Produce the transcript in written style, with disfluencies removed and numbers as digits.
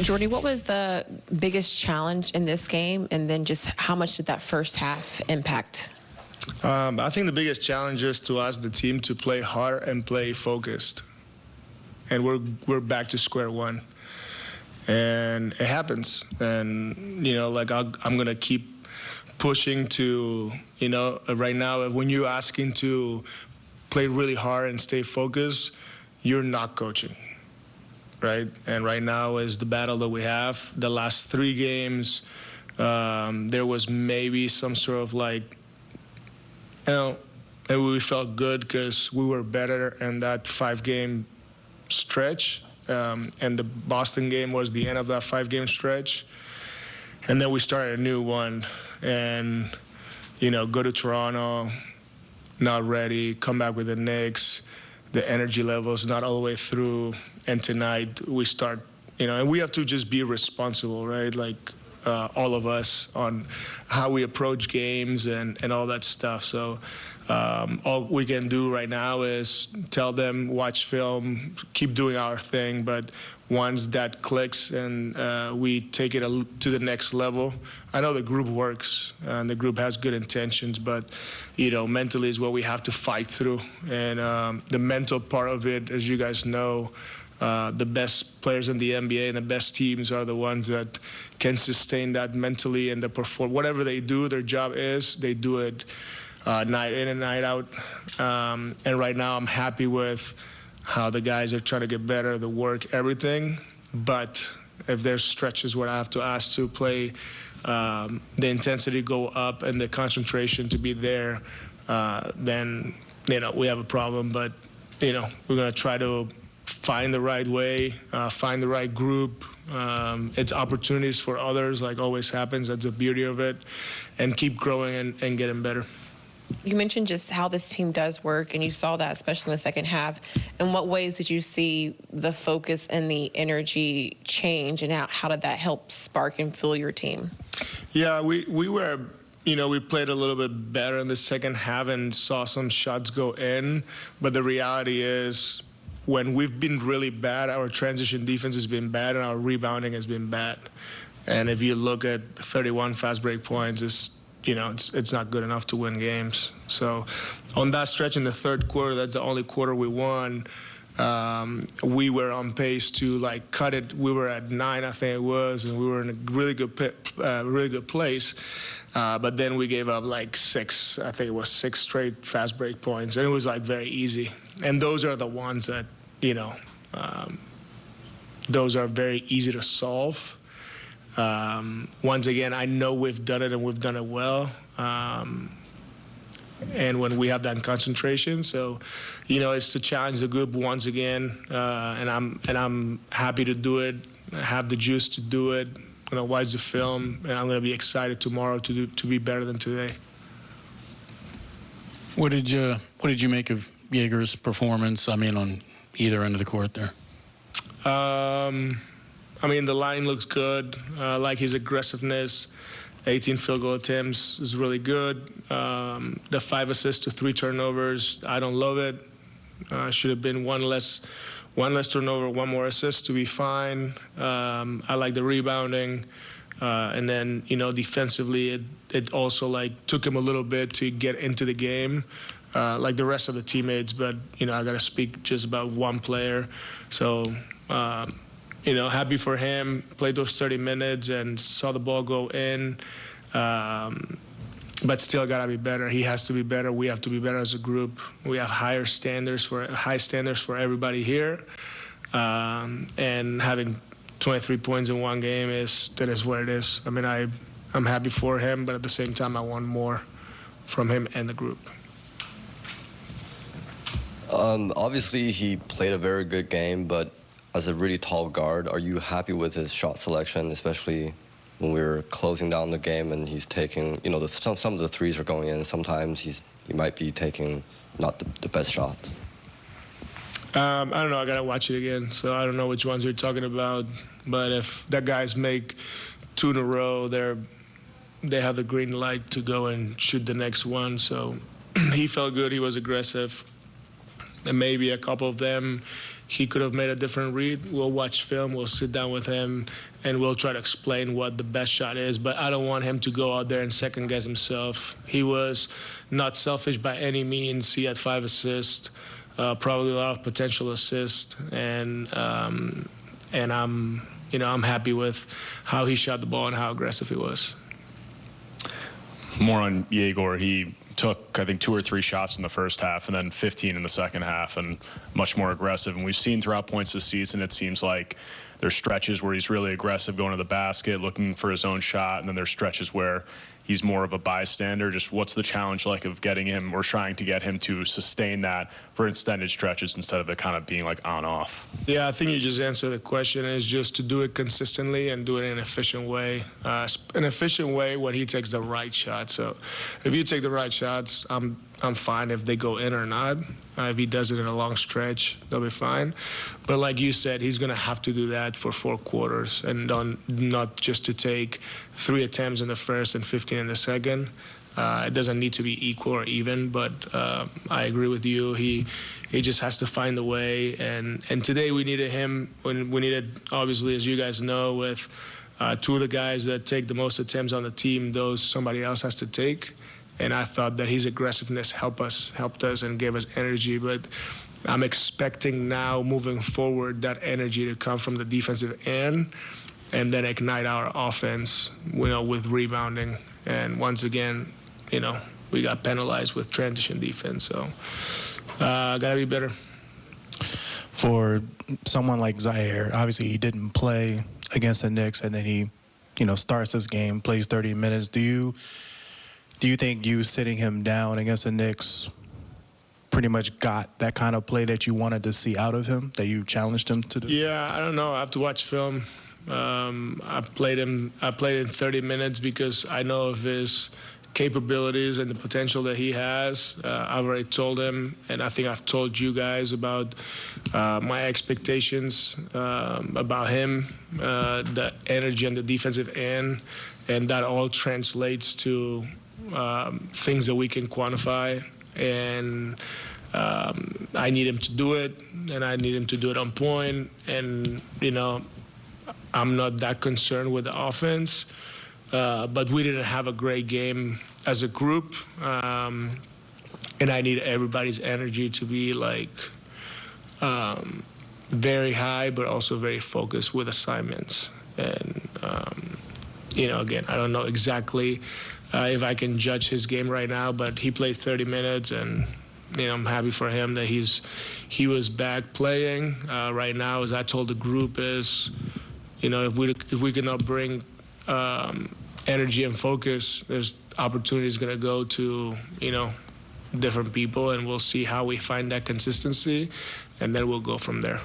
Jordi, what was the biggest challenge in this game, and then just how much did that first half impact? I think the biggest challenge is to ask the team to play hard and play focused. And we're back to square one. And it happens. And, like I'm going to keep pushing to, right now, when you're asking to play really hard and stay focused, you're not coaching, right? And right now is the battle that we have. The last 3 games, there was maybe some sort of and we felt good because we were better in that 5-game stretch. And the Boston game was the end of that 5-game stretch. And then we started a new one and, go to Toronto, not ready, come back with the Knicks, the energy levels not all the way through. And tonight we start, and we have to just be responsible, right? All of us on how we approach games and all that stuff. So all we can do right now is tell them, watch film, keep doing our thing. But once that clicks and we take it to the next level, I know the group works and the group has good intentions, but, mentally is what we have to fight through. And the mental part of it, as you guys know, the best players in the NBA and the best teams are the ones that can sustain that mentally and perform. Whatever they do, their job is, they do it night in and night out. And right now I'm happy with how the guys are trying to get better, the work, everything. But if there's stretches where I have to ask to play, the intensity go up and the concentration to be there, then, we have a problem. But, we're going to try to find the right way, find the right group. It's opportunities for others, like always happens. That's the beauty of it. And keep growing and getting better. You mentioned just how this team does work, and you saw that especially in the second half. In what ways did you see the focus and the energy change, and how did that help spark and fuel your team? Yeah, we were, we played a little bit better in the second half and saw some shots go in. But the reality is, when we've been really bad, our transition defense has been bad and our rebounding has been bad. And if you look at 31 fast break points, it's not good enough to win games. So on that stretch in the third quarter, that's the only quarter we won. We were on pace to cut it. We were at 9, I think it was, and we were in a really good place. But then we gave up 6, I think it was 6 straight fast break points, and it was very easy. And those are the ones that, those are very easy to solve. Once again, I know we've done it and we've done it well. And when we have that concentration, so, it's to challenge the group once again. And I'm happy to do it. I have the juice to do it. I'm going to watch the film, and I'm going to be excited tomorrow to be better than today. What did you make of Jaeger's performance? On either end of the court there. The line looks good. His aggressiveness, 18 field goal attempts is really good. The 5 assists to 3 turnovers, I don't love it. Should have been one less turnover, 1 more assist to be fine. I like the rebounding. And then, defensively, it also took him a little bit to get into the game. Like the rest of the teammates, but, I got to speak just about one player. So, happy for him, played those 30 minutes and saw the ball go in, but still got to be better. He has to be better. We have to be better as a group. We have high standards for everybody here, and having 23 points in one game that is what it is. I'm happy for him, but at the same time, I want more from him and the group. Obviously, he played a very good game, but as a really tall guard, are you happy with his shot selection, especially when we're closing down the game and he's taking, some of the threes are going in. Sometimes he might be taking not the best shots. I don't know. I got to watch it again, so I don't know which ones you're talking about. But if that guys make 2 in a row, they have the green light to go and shoot the next one. So he felt good. He was aggressive. And maybe a couple of them he could have made a different read. We'll watch film, we'll sit down with him, and we'll try to explain what the best shot is. But I don't want him to go out there and second-guess himself. He was not selfish by any means. He had 5 assists, probably a lot of potential assists, and I'm happy with how he shot the ball and how aggressive he was. More on Yegor. He took, I think, 2 or 3 shots in the first half and then 15 in the second half, and much more aggressive. And we've seen throughout points this season, it seems like there's stretches where he's really aggressive, going to the basket, looking for his own shot, and then there's stretches where he's more of a bystander. Just what's the challenge like of getting him, or trying to get him to sustain that for extended stretches instead of it kind of being like on-off? Yeah, I think you just answered the question. Is just to do it consistently and do it in an efficient way. An efficient way when he takes the right shot. So if you take the right shots, I'm fine if they go in or not. If he does it in a long stretch, they'll be fine. But like you said, he's going to have to do that for 4 quarters, and not just to take 3 attempts in the first and 15 in the second. It doesn't need to be equal or even, but I agree with you. He just has to find a way. And today we needed him. We needed, obviously, as you guys know, with 2 of the guys that take the most attempts on the team, those somebody else has to take. And I thought that his aggressiveness helped us and gave us energy. But I'm expecting now, moving forward, that energy to come from the defensive end and then ignite our offense, with rebounding. And once again, we got penalized with transition defense. So got to be better. For someone like Zaire, obviously he didn't play against the Knicks, and then he, starts this game, plays 30 minutes. Do you think you sitting him down against the Knicks pretty much got that kind of play that you wanted to see out of him, that you challenged him to do? Yeah, I don't know. I have to watch film. I played in 30 minutes because I know of his capabilities and the potential that he has. I've already told him, and I think I've told you guys about my expectations about him, the energy on the defensive end, and that all translates to things that we can quantify. And I need him to do it, and I need him to do it on point. And, I'm not that concerned with the offense, but we didn't have a great game as a group. And I need everybody's energy to be very high, but also very focused with assignments. And, again, I don't know exactly if I can judge his game right now, but he played 30 minutes, and I'm happy for him that he was back playing. Right now, as I told the group, is if we cannot bring energy and focus, there's opportunities going to go to different people, and we'll see how we find that consistency, and then we'll go from there.